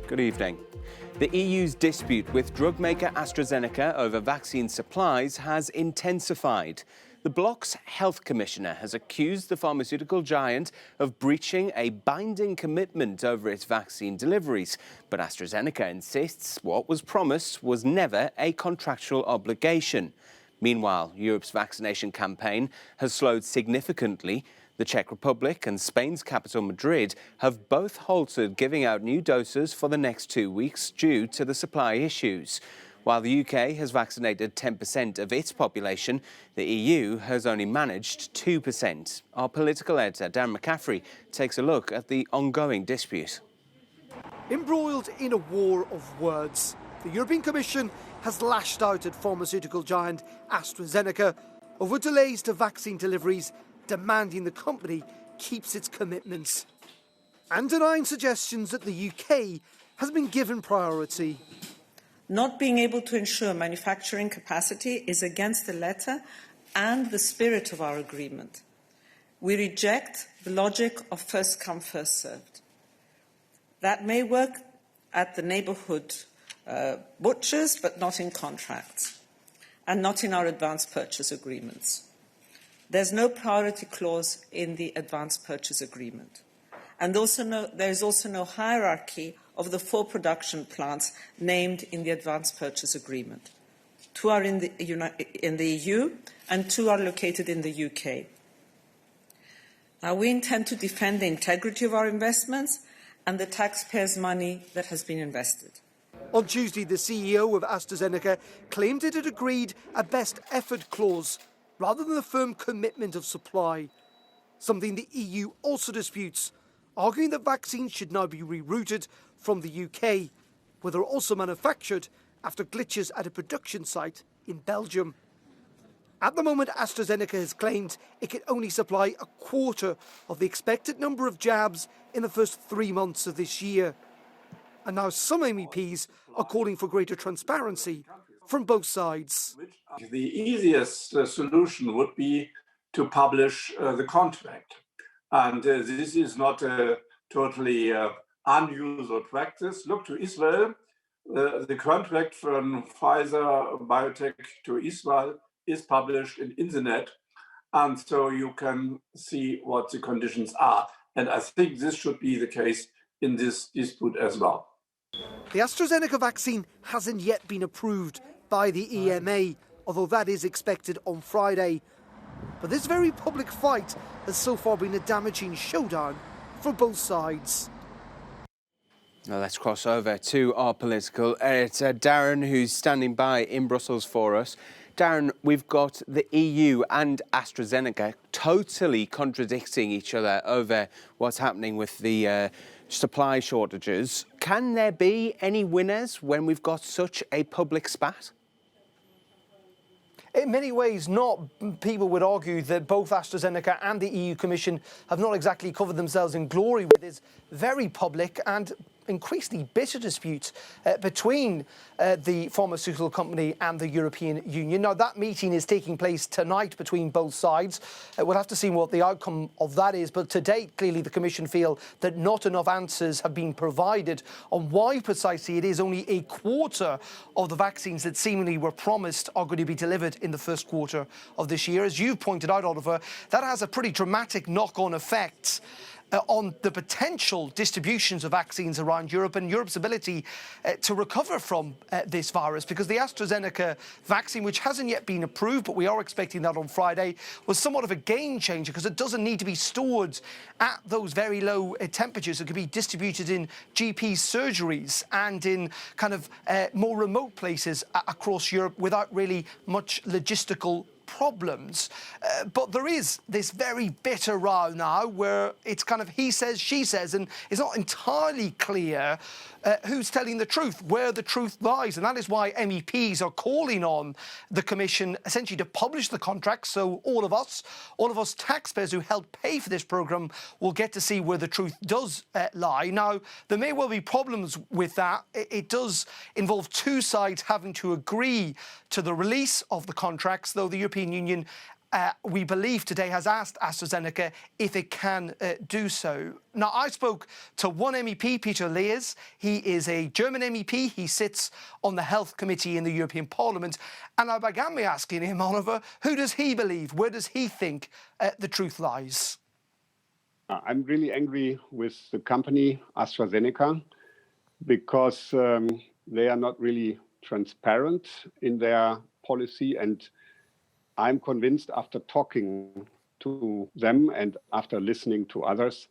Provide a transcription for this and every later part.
Good evening. The EU's dispute with drug maker AstraZeneca over vaccine supplies has intensified. The bloc's health commissioner has accused the pharmaceutical giant of breaching a binding commitment over its vaccine deliveries. But AstraZeneca insists what was promised was never a contractual obligation. Meanwhile, Europe's vaccination campaign has slowed significantly. The Czech Republic and Spain's capital, Madrid, have both halted giving out new doses for the next 2 weeks due to the supply issues. While the UK has vaccinated 10% of its population, the EU has only managed 2%. Our political editor, Dan McCaffrey, takes a look at the ongoing dispute. Embroiled in a war of words, the European Commission has lashed out at pharmaceutical giant AstraZeneca over delays to vaccine deliveries, demanding the company keeps its commitments and denying suggestions that the UK has been given priority. Not being able to ensure manufacturing capacity is against the letter and the spirit of our agreement. We reject the logic of first come, first served. That may work at the neighbourhood butchers, but not in contracts and not in our advance purchase agreements. There's no priority clause in the advance purchase agreement. And there is also no hierarchy of the 4 production plants named in the advance purchase agreement. 2 are in the EU and 2 are located in the UK. Now, we intend to defend the integrity of our investments and the taxpayers' money that has been invested. On Tuesday, the CEO of AstraZeneca claimed it had agreed a best effort clause rather than a firm commitment of supply, something the EU also disputes, arguing that vaccines should now be rerouted from the UK, where they're also manufactured after glitches at a production site in Belgium. At the moment, AstraZeneca has claimed it can only supply a quarter of the expected number of jabs in the first 3 months of this year. And now some MEPs are calling for greater transparency from both sides. The easiest solution would be to publish the contract. And this is not a totally unusual practice. Look to Israel. The contract from Pfizer Biotech to Israel is published in internet. And so you can see what the conditions are. And I think this should be the case in this dispute as well. The AstraZeneca vaccine hasn't yet been approved by the EMA, although that is expected on Friday. But this very public fight has so far been a damaging showdown for both sides. Now let's cross over to our political editor, Darren, who's standing by in Brussels for us. Darren, we've got the EU and AstraZeneca totally contradicting each other over what's happening with the supply shortages. Can there be any winners when we've got such a public spat? In many ways, not. People would argue that both AstraZeneca and the EU Commission have not exactly covered themselves in glory with this very public and increasingly bitter dispute between the pharmaceutical company and the European Union. Now, that meeting is taking place tonight between both sides. We'll have to see what the outcome of that is. But to date, clearly, the Commission feel that not enough answers have been provided on why precisely it is only a quarter of the vaccines that seemingly were promised are going to be delivered in the first quarter of this year. As you've pointed out, Oliver, that has a pretty dramatic knock-on effect on the potential distributions of vaccines around Europe and Europe's ability to recover from this virus, because the AstraZeneca vaccine, which hasn't yet been approved, but we are expecting that on Friday, was somewhat of a game changer because it doesn't need to be stored at those very low temperatures. It could be distributed in GP surgeries and in kind of more remote places across Europe without really much logistical problems. But there is this very bitter row now where it's kind of he says, she says, and it's not entirely clear who's telling the truth, where the truth lies. And that is why MEPs are calling on the Commission essentially to publish the contracts so all of us taxpayers who help pay for this programme will get to see where the truth does lie. Now, there may well be problems with that. It does involve 2 sides having to agree to the release of the contracts, though the European Union we believe today, has asked AstraZeneca if it can do so. Now, I spoke to one MEP, Peter Liese. He is a German MEP. He sits on the Health Committee in the European Parliament. And I began by asking him, Oliver, who does he believe? Where does he think the truth lies? I'm really angry with the company AstraZeneca because they are not really transparent in their policy, and I'm convinced after talking to them and after listening to others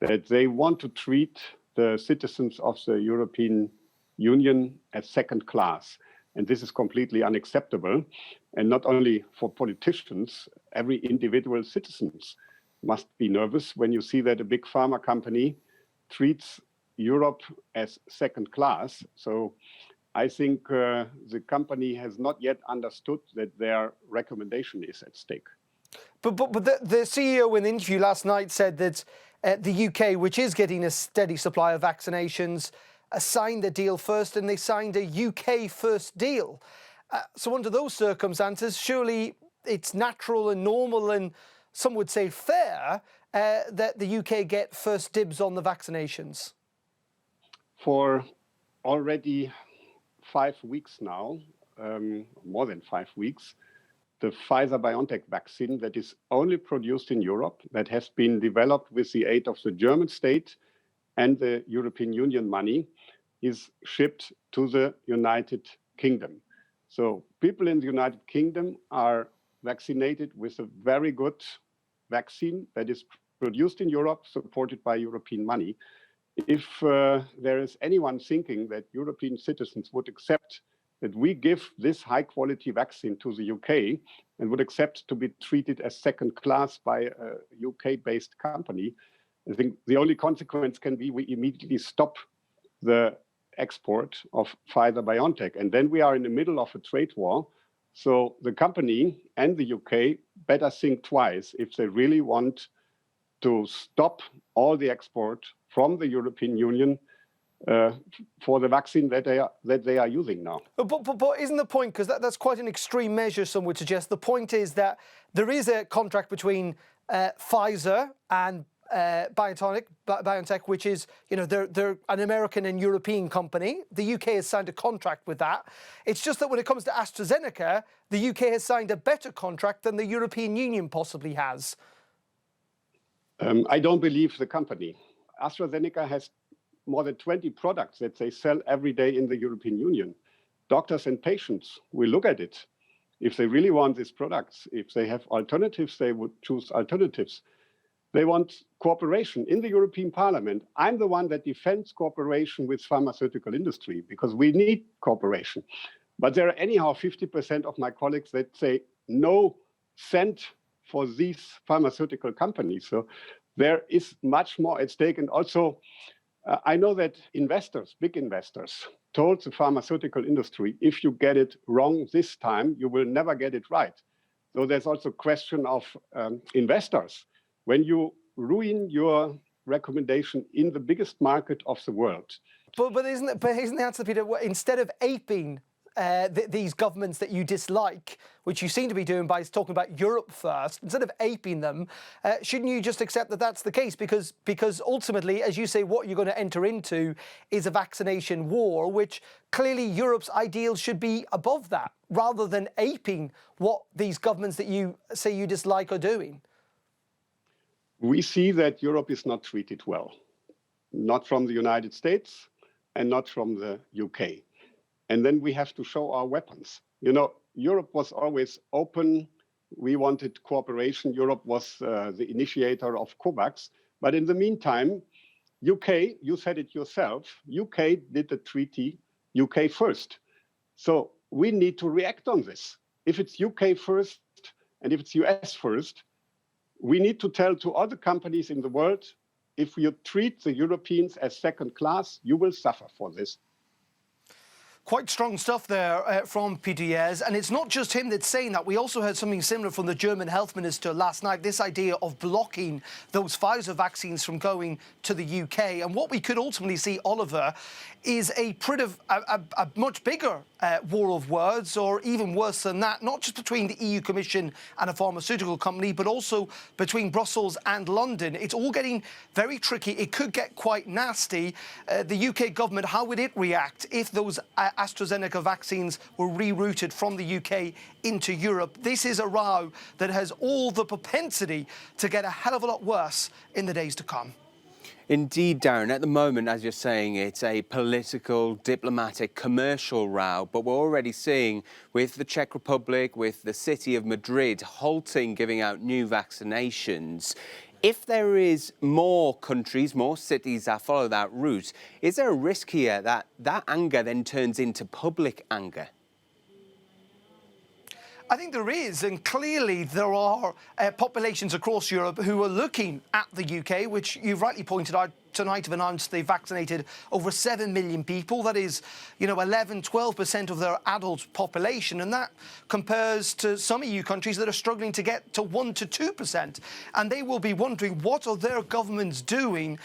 that they want to treat the citizens of the European Union as second class. And this is completely unacceptable. And not only for politicians, every individual citizens must be nervous when you see that a big pharma company treats Europe as second class. So I think the company has not yet understood that their recommendation is at stake. But the CEO in the interview last night said that the UK, which is getting a steady supply of vaccinations, signed the deal first, and they signed a UK first deal. So under those circumstances, surely it's natural and normal, and some would say fair, that the UK get first dibs on the vaccinations. For already 5 weeks now, more than 5 weeks, the Pfizer-BioNTech vaccine that is only produced in Europe, that has been developed with the aid of the German state and the European Union money, is shipped to the United Kingdom. So people in the United Kingdom are vaccinated with a very good vaccine that is produced in Europe, supported by European money. If there is anyone thinking that European citizens would accept that we give this high-quality vaccine to the UK and would accept to be treated as second class by a UK-based company, I think the only consequence can be we immediately stop the export of Pfizer-BioNTech. And then we are in the middle of a trade war. So the company and the UK better think twice if they really want to stop all the export from the European Union for the vaccine that they are using now. But isn't the point, because that's quite an extreme measure, some would suggest, the point is that there is a contract between Pfizer and BioNTech, which is, you know, they're an American and European company. The UK has signed a contract with that. It's just that when it comes to AstraZeneca, the UK has signed a better contract than the European Union possibly has. I don't believe the company. AstraZeneca has more than 20 products that they sell every day in the European Union. Doctors and patients will look at it. If they really want these products, if they have alternatives, they would choose alternatives. They want cooperation in the European Parliament. I'm the one that defends cooperation with pharmaceutical industry because we need cooperation. But there are anyhow 50% of my colleagues that say no cent for these pharmaceutical companies. So there is much more at stake. And also, I know that investors, big investors, told the pharmaceutical industry, if you get it wrong this time, you will never get it right. So there's also a question of investors. When you ruin your recommendation in the biggest market of the world. But isn't the answer, Peter, instead of aping these governments that you dislike, which you seem to be doing by talking about Europe first, instead of aping them, shouldn't you just accept that that's the case? Because ultimately, as you say, what you're going to enter into is a vaccination war, which clearly Europe's ideals should be above that, rather than aping what these governments that you say you dislike are doing. We see that Europe is not treated well, not from the United States and not from the UK. And then we have to show our weapons. You know, Europe was always open. We wanted cooperation. Europe was the initiator of COVAX. But in the meantime, UK, you said it yourself, UK did the treaty, UK first. So we need to react on this. If it's UK first and if it's US first, we need to tell to other companies in the world, if you treat the Europeans as second class, you will suffer for this. Quite strong stuff there from Peter Liese, and it's not just him that's saying that. We also heard something similar from the German health minister last night, this idea of blocking those Pfizer vaccines from going to the UK. And what we could ultimately see, Oliver, is a much bigger war of words, or even worse than that, not just between the EU Commission and a pharmaceutical company, but also between Brussels and London. It's all getting very tricky. It could get quite nasty. The UK government, how would it react if those AstraZeneca vaccines were rerouted from the UK into Europe? This is a row that has all the propensity to get a hell of a lot worse in the days to come. Indeed, Darren. At the moment, as you're saying, it's a political, diplomatic, commercial row. But we're already seeing with the Czech Republic, with the city of Madrid halting giving out new vaccinations. If there is more countries, more cities that follow that route, is there a risk here that that anger then turns into public anger? I think there is, and clearly there are populations across Europe who are looking at the UK, which you've rightly pointed out tonight have announced they've vaccinated over 7 million people. That is, 11-12% of their adult population, and that compares to some EU countries that are struggling to get to 1 to 2%. And they will be wondering, what are their governments doing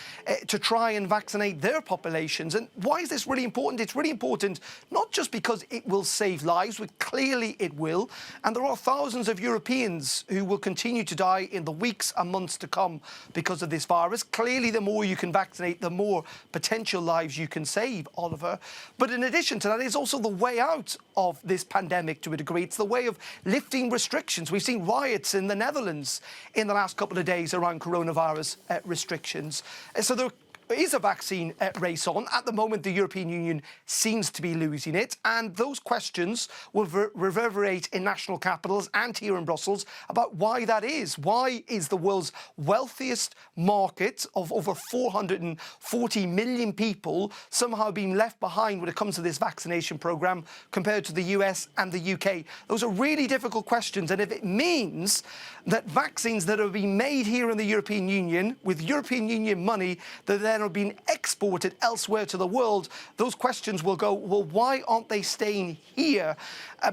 to try and vaccinate their populations? And why is this really important? It's really important not just because it will save lives, but clearly it will. And there are thousands of Europeans who will continue to die in the weeks and months to come because of this virus. Clearly, the more you can vaccinate, the more potential lives you can save, Oliver. But in addition to that, it's also the way out of this pandemic to a degree. It's the way of lifting restrictions. We've seen riots in the Netherlands in the last couple of days around coronavirus restrictions. So there is a vaccine race on. At the moment, the European Union seems to be losing it, and those questions will reverberate in national capitals and here in Brussels about why that is. Why is the world's wealthiest market of over 440 million people somehow being left behind when it comes to this vaccination programme compared to the US and the UK? Those are really difficult questions, and if it means that vaccines that are being made here in the European Union with European Union money that then are being exported elsewhere to the world, those questions will go, well, why aren't they staying here?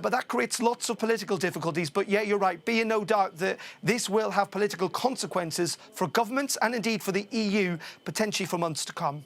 But that creates lots of political difficulties. But yeah, you're right. Be in no doubt that this will have political consequences for governments and indeed for the EU, potentially for months to come.